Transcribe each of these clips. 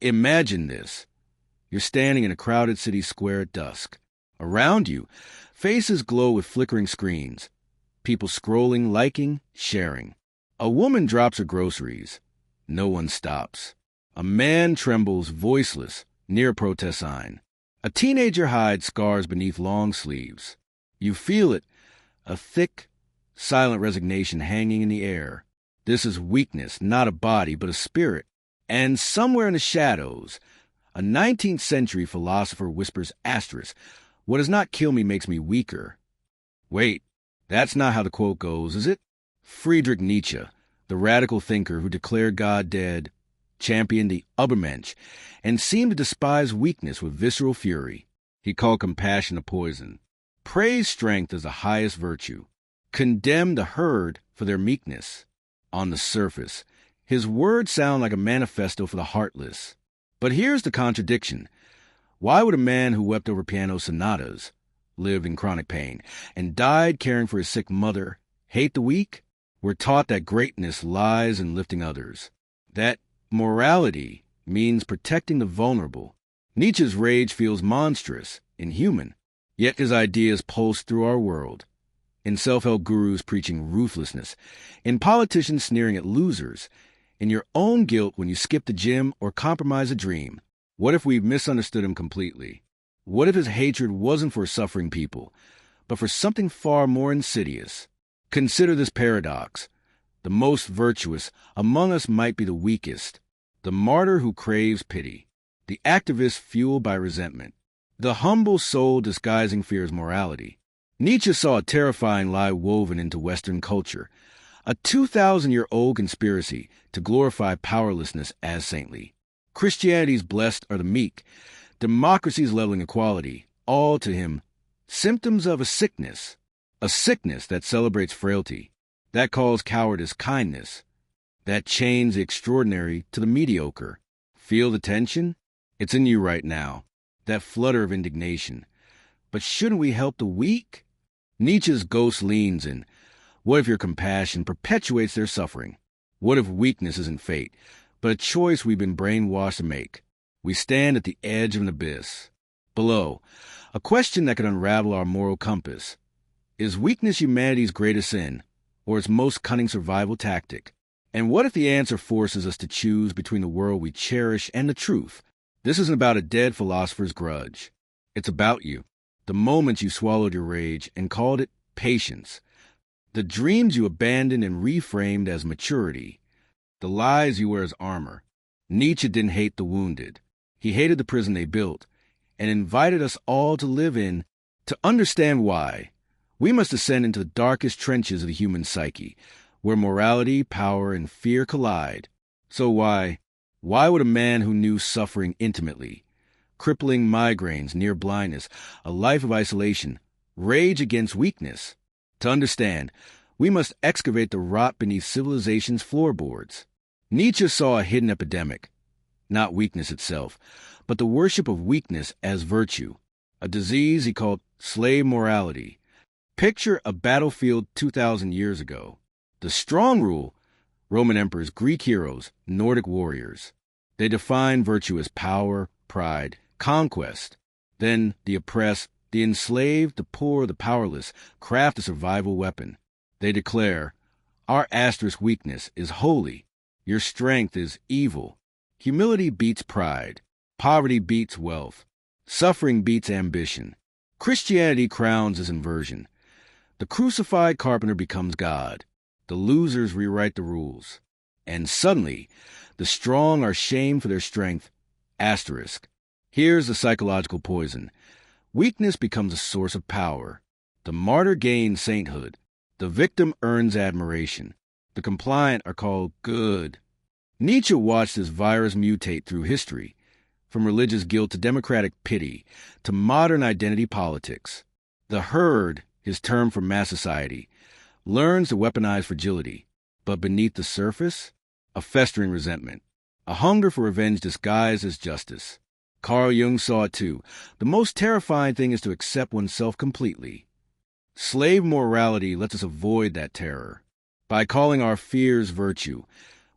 Imagine this. You're standing in a crowded city square at dusk. Around you, faces glow with flickering screens. People scrolling, liking, sharing. A woman drops her groceries. No one stops. A man trembles, voiceless, near a protest sign. A teenager hides scars beneath long sleeves. You feel it, a thick, silent resignation hanging in the air. This is weakness, not a body, but a spirit. And somewhere in the shadows, a 19th century philosopher whispers asterisk, "What does not kill me makes me weaker." Wait, that's not how the quote goes, is it? Friedrich Nietzsche, the radical thinker who declared God dead, championed the Übermensch, and seemed to despise weakness with visceral fury. He called compassion a poison, praised strength as the highest virtue, condemned the herd for their meekness. On the surface, his words sound like a manifesto for the heartless. But here's the contradiction. Why would a man who wept over piano sonatas, lived in chronic pain, and died caring for his sick mother, hate the weak? We're taught that greatness lies in lifting others, that morality means protecting the vulnerable. Nietzsche's rage feels monstrous, inhuman, yet his ideas pulse through our world. In self-help gurus preaching ruthlessness, in politicians sneering at losers, in your own guilt when you skip the gym or compromise a dream. What if we've misunderstood him completely? What if his hatred wasn't for suffering people, but for something far more insidious? Consider this paradox. The most virtuous among us might be the weakest, the martyr who craves pity, the activist fueled by resentment, the humble soul disguising fear's morality. Nietzsche saw a terrifying lie woven into Western culture, a 2,000-year-old conspiracy to glorify powerlessness as saintly. Christianity's blessed are the meek, democracy's leveling equality, all to him symptoms of a sickness that celebrates frailty, that calls cowardice kindness, that chains the extraordinary to the mediocre. Feel the tension? It's in you right now, that flutter of indignation. But shouldn't we help the weak? Nietzsche's ghost leans in. What if your compassion perpetuates their suffering? What if weakness isn't fate, but a choice we've been brainwashed to make? We stand at the edge of an abyss. Below, a question that could unravel our moral compass. Is weakness humanity's greatest sin, or its most cunning survival tactic? And what if the answer forces us to choose between the world we cherish and the truth? This isn't about a dead philosopher's grudge. It's about you. The moments you swallowed your rage and called it patience. The dreams you abandoned and reframed as maturity. The lies you wear as armor. Nietzsche didn't hate the wounded. He hated the prison they built and invited us all to live in. To understand why, we must descend into the darkest trenches of the human psyche, where morality, power, and fear collide. So why would a man who knew suffering intimately, crippling migraines, near blindness, a life of isolation, rage against weakness? To understand, we must excavate the rot beneath civilization's floorboards. Nietzsche saw a hidden epidemic, not weakness itself, but the worship of weakness as virtue, a disease he called slave morality. Picture a battlefield 2,000 years ago. The strong rule, Roman emperors, Greek heroes, Nordic warriors. They defined virtue as power, pride, conquest. Then the oppressed, the enslaved, the poor, the powerless craft a survival weapon. They declare, our asterisk weakness is holy. Your strength is evil. Humility beats pride. Poverty beats wealth. Suffering beats ambition. Christianity crowns this inversion. The crucified carpenter becomes God. The losers rewrite the rules. And suddenly, the strong are shamed for their strength. Asterisk. Here's the psychological poison. Weakness becomes a source of power. The martyr gains sainthood. The victim earns admiration. The compliant are called good. Nietzsche watched this virus mutate through history, from religious guilt to democratic pity, to modern identity politics. The herd, his term for mass society, learns to weaponize fragility, but beneath the surface, a festering resentment, a hunger for revenge disguised as justice. Carl Jung saw it too. The most terrifying thing is to accept oneself completely. Slave morality lets us avoid that terror. By calling our fears virtue,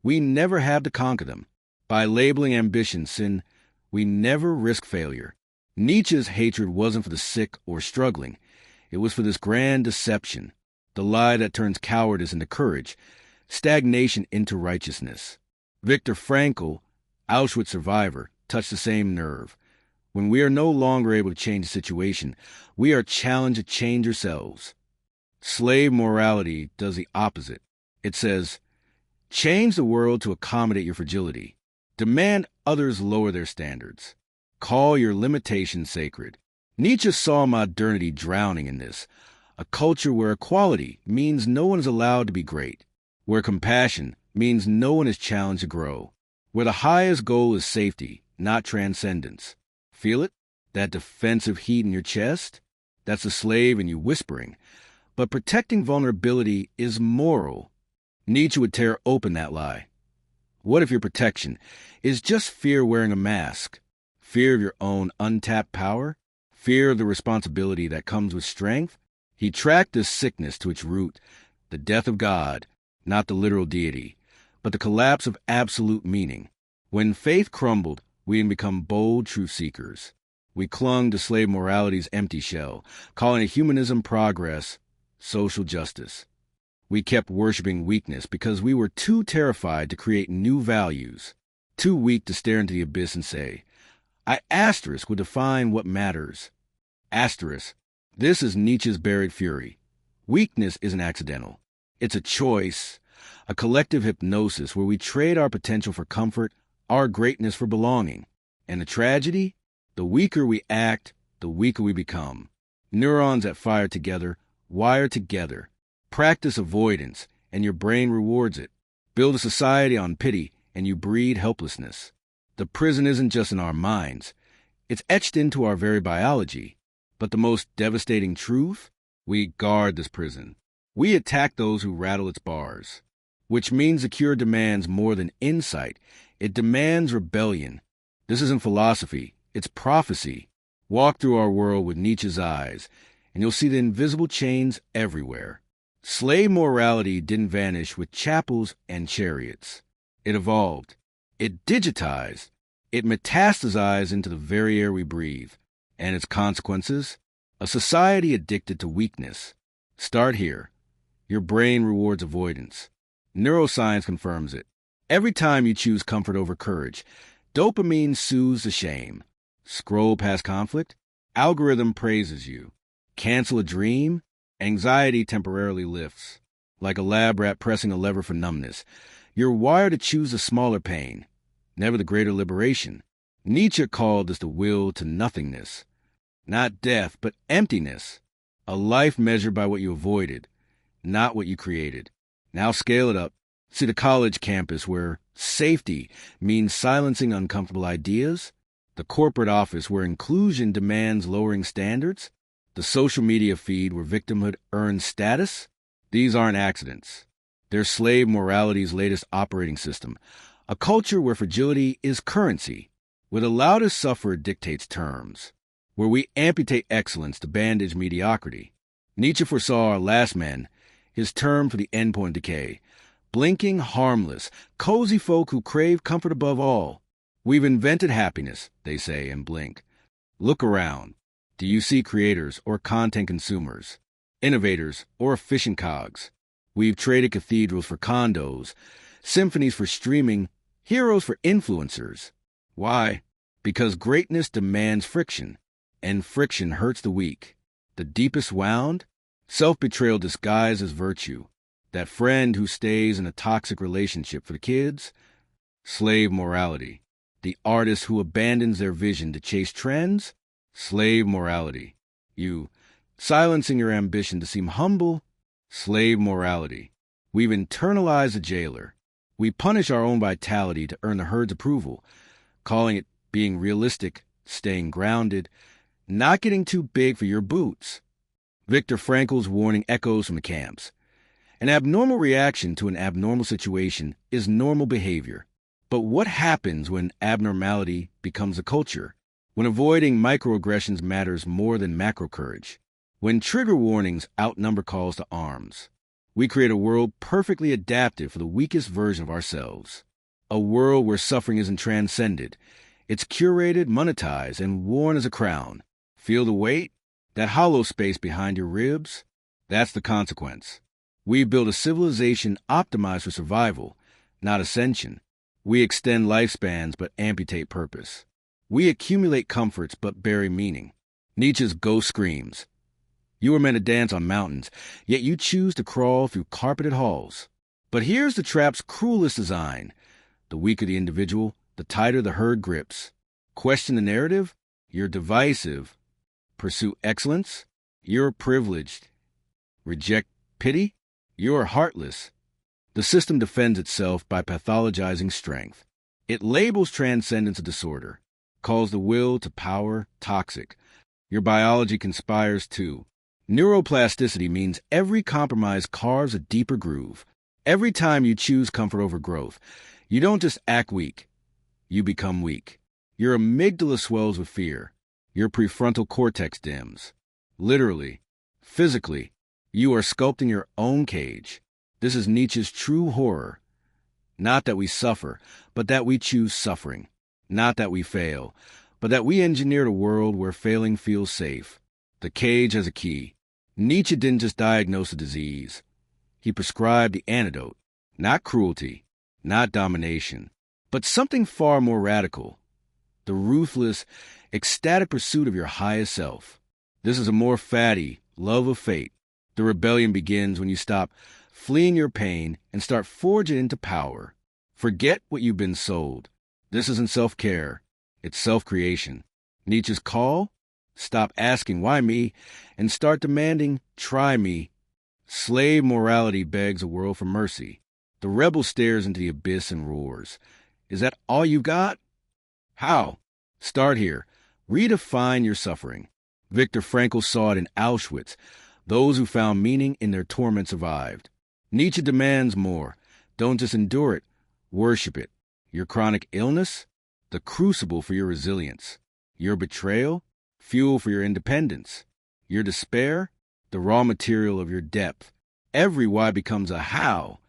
we never have to conquer them. By labeling ambition sin, we never risk failure. Nietzsche's hatred wasn't for the sick or struggling. It was for this grand deception, the lie that turns cowardice into courage, stagnation into righteousness. Viktor Frankl, Auschwitz survivor, touched the same nerve. When we are no longer able to change the situation, we are challenged to change ourselves. Slave morality does the opposite. It says, change the world to accommodate your fragility. Demand others lower their standards. Call your limitations sacred. Nietzsche saw modernity drowning in this, a culture where equality means no one is allowed to be great, where compassion means no one is challenged to grow, where the highest goal is safety, not transcendence. Feel it? That defensive heat in your chest? That's the slave in you whispering. But protecting vulnerability is moral. Nietzsche would tear open that lie. What if your protection is just fear wearing a mask? Fear of your own untapped power? Fear of the responsibility that comes with strength? He tracked this sickness to its root, the death of God, not the literal deity, but the collapse of absolute meaning. When faith crumbled, we had become bold truth seekers. We clung to slave morality's empty shell, calling it humanism, progress, social justice. We kept worshiping weakness because we were too terrified to create new values, too weak to stare into the abyss and say, I asterisk would define what matters. Asterisk. This is Nietzsche's buried fury. Weakness isn't accidental. It's a choice, a collective hypnosis where we trade our potential for comfort, our greatness for belonging. And the tragedy? The weaker we act, the weaker we become. Neurons that fire together, wire together. Practice avoidance, and your brain rewards it. Build a society on pity, and you breed helplessness. The prison isn't just in our minds. It's etched into our very biology. But the most devastating truth? We guard this prison. We attack those who rattle its bars. Which means the cure demands more than insight. It demands rebellion. This isn't philosophy. It's prophecy. Walk through our world with Nietzsche's eyes, and you'll see the invisible chains everywhere. Slave morality didn't vanish with chapels and chariots. It evolved. It digitized. It metastasized into the very air we breathe. And its consequences? A society addicted to weakness. Start here. Your brain rewards avoidance. Neuroscience confirms it. Every time you choose comfort over courage, dopamine soothes the shame. Scroll past conflict, algorithm praises you. Cancel a dream, anxiety temporarily lifts. Like a lab rat pressing a lever for numbness, you're wired to choose the smaller pain, never the greater liberation. Nietzsche called this the will to nothingness. Not death, but emptiness. A life measured by what you avoided, not what you created. Now scale it up. See the college campus where safety means silencing uncomfortable ideas, the corporate office where inclusion demands lowering standards, the social media feed where victimhood earns status. These aren't accidents. They're slave morality's latest operating system, a culture where fragility is currency, where the loudest sufferer dictates terms, where we amputate excellence to bandage mediocrity. Nietzsche foresaw our last man, his term for the endpoint of decay. Blinking, harmless, cozy folk who crave comfort above all. We've invented happiness, they say, and blink. Look around. Do you see creators or content consumers, innovators or efficient cogs? We've traded cathedrals for condos, symphonies for streaming, heroes for influencers. Why? Because greatness demands friction, and friction hurts the weak. The deepest wound? Self-betrayal disguised as virtue. That friend who stays in a toxic relationship for the kids? Slave morality. The artist who abandons their vision to chase trends? Slave morality. You, silencing your ambition to seem humble? Slave morality. We've internalized the jailer. We punish our own vitality to earn the herd's approval, calling it being realistic, staying grounded, not getting too big for your boots. Viktor Frankl's warning echoes from the camps. An abnormal reaction to an abnormal situation is normal behavior. But what happens when abnormality becomes a culture? When avoiding microaggressions matters more than macro courage? When trigger warnings outnumber calls to arms? We create a world perfectly adapted for the weakest version of ourselves. A world where suffering isn't transcended. It's curated, monetized, and worn as a crown. Feel the weight? That hollow space behind your ribs? That's the consequence. We build a civilization optimized for survival, not ascension. We extend lifespans but amputate purpose. We accumulate comforts but bury meaning. Nietzsche's ghost screams. You were meant to dance on mountains, yet you choose to crawl through carpeted halls. But here's the trap's cruelest design. The weaker the individual, the tighter the herd grips. Question the narrative? You're divisive. Pursue excellence? You're privileged. Reject pity? You're heartless. The system defends itself by pathologizing strength. It labels transcendence a disorder, calls the will to power toxic. Your biology conspires too. Neuroplasticity means every compromise carves a deeper groove. Every time you choose comfort over growth, you don't just act weak, you become weak. Your amygdala swells with fear. Your prefrontal cortex dims. Literally, physically, you are sculpting your own cage. This is Nietzsche's true horror. Not that we suffer, but that we choose suffering. Not that we fail, but that we engineered a world where failing feels safe. The cage has a key. Nietzsche didn't just diagnose a disease. He prescribed the antidote. Not cruelty, not domination, but something far more radical. The ruthless, ecstatic pursuit of your highest self. This is amor fati, love of fate. The rebellion begins when you stop fleeing your pain and start forging into power. Forget what you've been sold. This isn't self-care. It's self-creation. Nietzsche's call? Stop asking, why me? And start demanding, try me. Slave morality begs a world for mercy. The rebel stares into the abyss and roars. Is that all you got? How? Start here. Redefine your suffering. Viktor Frankl saw it in Auschwitz. Those who found meaning in their torment survived. Nietzsche demands more. Don't just endure it. Worship it. Your chronic illness? The crucible for your resilience. Your betrayal? Fuel for your independence. Your despair? The raw material of your depth. Every why becomes a how.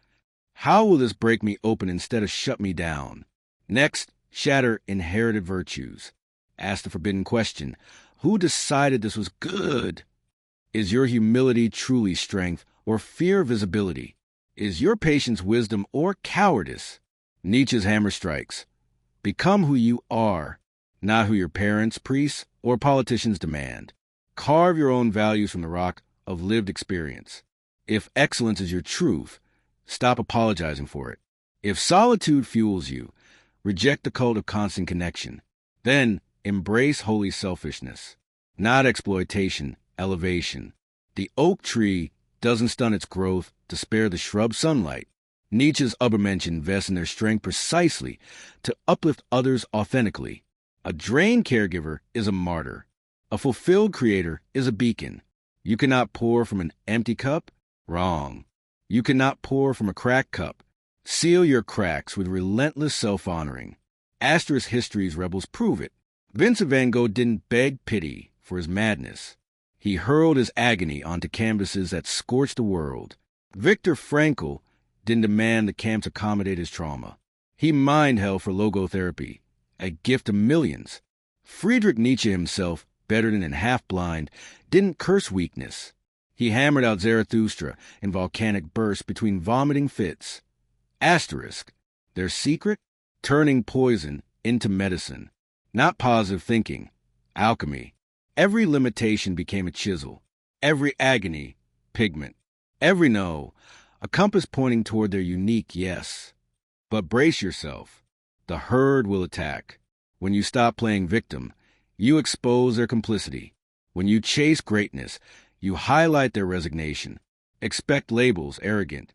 How will this break me open instead of shut me down? Next, shatter inherited virtues. Ask the forbidden question. Who decided this was good? Is your humility truly strength or fear visibility? Is your patience wisdom or cowardice? Nietzsche's hammer strikes. Become who you are, not who your parents, priests, or politicians demand. Carve your own values from the rock of lived experience. If excellence is your truth, stop apologizing for it. If solitude fuels you, reject the cult of constant connection. Then embrace holy selfishness, not exploitation, elevation. The oak tree doesn't stunt its growth to spare the shrub sunlight. Nietzsche's Übermensch invests in their strength precisely to uplift others authentically. A drained caregiver is a martyr. A fulfilled creator is a beacon. You cannot pour from an empty cup? Wrong. You cannot pour from a cracked cup. Seal your cracks with relentless self-honoring. Asterisk history's rebels prove it. Vincent van Gogh didn't beg pity for his madness. He hurled his agony onto canvases that scorched the world. Viktor Frankl didn't demand the camps accommodate his trauma. He mined hell for logotherapy, a gift to millions. Friedrich Nietzsche himself, bettered and half-blind, didn't curse weakness. He hammered out Zarathustra in volcanic bursts between vomiting fits. Asterisk. Their secret? Turning poison into medicine. Not positive thinking. Alchemy. Every limitation became a chisel. Every agony, pigment. Every no, a compass pointing toward their unique yes. But brace yourself. The herd will attack. When you stop playing victim, you expose their complicity. When you chase greatness, you highlight their resignation. Expect labels: arrogant,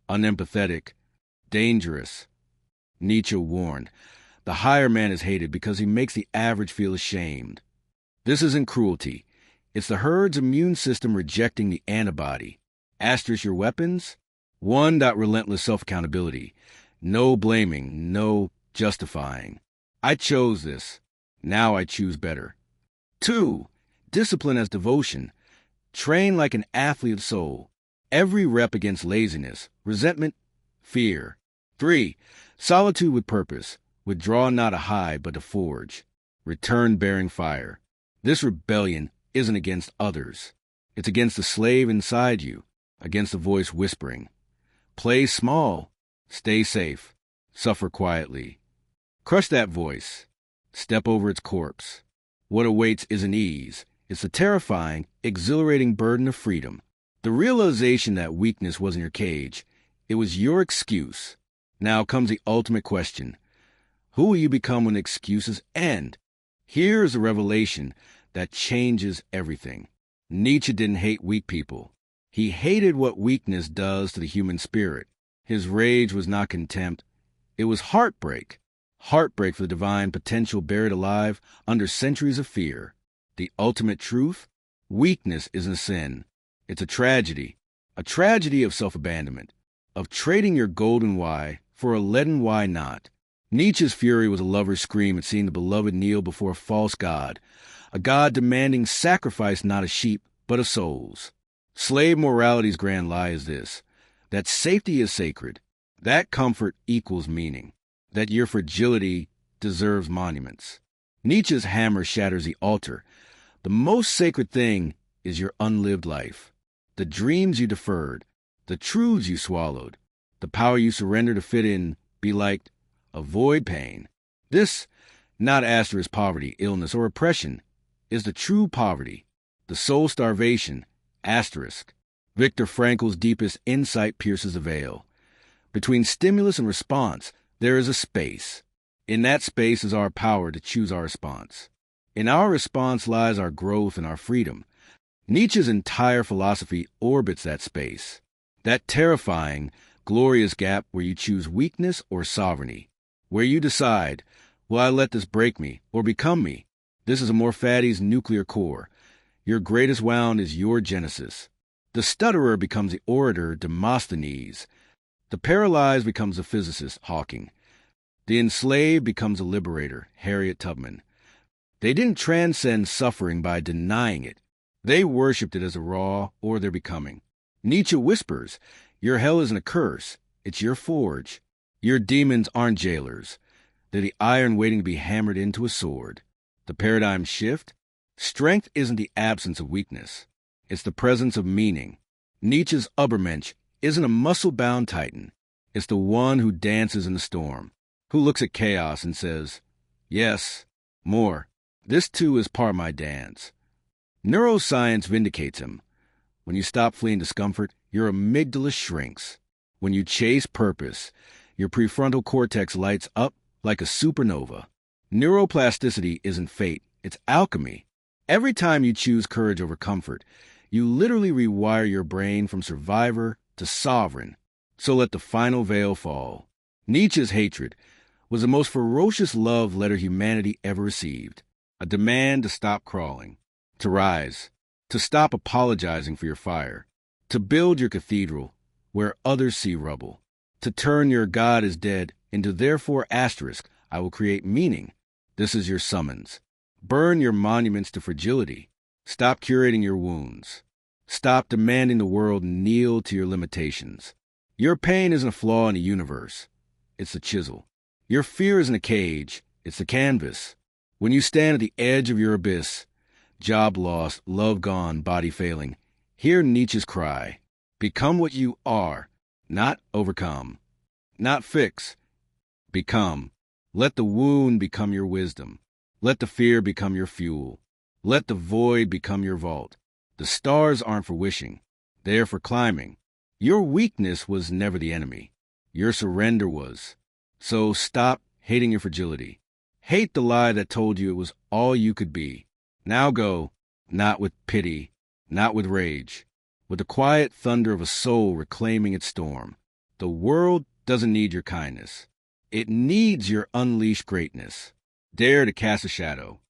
unempathetic, dangerous. Nietzsche warned, the higher man is hated because he makes the average feel ashamed. This isn't cruelty. It's the herd's immune system rejecting the antibody. Asterisk your weapons? 1. Relentless self-accountability. No blaming, no justifying. I chose this. Now I choose better. 2. Discipline as devotion. Train like an athlete of soul. Every rep against laziness, resentment, fear. 3. Solitude with purpose. Withdraw not to hide, but to forge. Return bearing fire. This rebellion isn't against others. It's against the slave inside you, against the voice whispering. Play small. Stay safe. Suffer quietly. Crush that voice. Step over its corpse. What awaits isn't ease. It's the terrifying, exhilarating burden of freedom. The realization that weakness wasn't your cage. It was your excuse. Now comes the ultimate question. Who will you become when excuses end? Here is a revelation that changes everything. Nietzsche didn't hate weak people. He hated what weakness does to the human spirit. His rage was not contempt. It was heartbreak. Heartbreak for the divine potential buried alive under centuries of fear. The ultimate truth? Weakness isn't a sin. It's a tragedy of self-abandonment, of trading your golden why for a leaden why not. Nietzsche's fury was a lover's scream at seeing the beloved kneel before a false god, a god demanding sacrifice not of sheep, but of souls. Slave morality's grand lie is this, that safety is sacred, that comfort equals meaning, that your fragility deserves monuments. Nietzsche's hammer shatters the altar. The most sacred thing is your unlived life, the dreams you deferred, the truths you swallowed, the power you surrender to fit in, be liked, avoid pain. This, not asterisk poverty, illness, or oppression, is the true poverty, the soul starvation, asterisk. Viktor Frankl's deepest insight pierces the veil. Between stimulus and response, there is a space. In that space is our power to choose our response. In our response lies our growth and our freedom. Nietzsche's entire philosophy orbits that space, that terrifying, glorious gap where you choose weakness or sovereignty, where you decide, will I let this break me or become me? This is amor fati's nuclear core. Your greatest wound is your genesis. The stutterer becomes the orator, Demosthenes. The paralyzed becomes a physicist, Hawking. The enslaved becomes a liberator, Harriet Tubman. They didn't transcend suffering by denying it. They worshipped it as a raw or their becoming. Nietzsche whispers, your hell isn't a curse, it's your forge. Your demons aren't jailers. They're the iron waiting to be hammered into a sword. The paradigm shift? Strength isn't the absence of weakness. It's the presence of meaning. Nietzsche's Übermensch isn't a muscle-bound titan. It's the one who dances in the storm, who looks at chaos and says, yes, more. This too is part of my dance. Neuroscience vindicates him. When you stop fleeing discomfort, your amygdala shrinks. When you chase purpose, your prefrontal cortex lights up like a supernova. Neuroplasticity isn't fate, it's alchemy. Every time you choose courage over comfort, you literally rewire your brain from survivor to sovereign. So let the final veil fall. Nietzsche's hatred was the most ferocious love letter humanity ever received. A demand to stop crawling, to rise, to stop apologizing for your fire, to build your cathedral where others see rubble, to turn your God is dead into therefore asterisk, I will create meaning. This is your summons. Burn your monuments to fragility. Stop curating your wounds. Stop demanding the world kneel to your limitations. Your pain isn't a flaw in the universe. It's the chisel. Your fear isn't a cage. It's the canvas. When you stand at the edge of your abyss, job lost, love gone, body failing, hear Nietzsche's cry. Become what you are, not overcome. Not fix. Become. Let the wound become your wisdom. Let the fear become your fuel. Let the void become your vault. The stars aren't for wishing. They're for climbing. Your weakness was never the enemy. Your surrender was. So stop hating your fragility. Hate the lie that told you it was all you could be. Now go, not with pity, not with rage, with the quiet thunder of a soul reclaiming its storm. The world doesn't need your kindness. It needs your unleashed greatness. Dare to cast a shadow.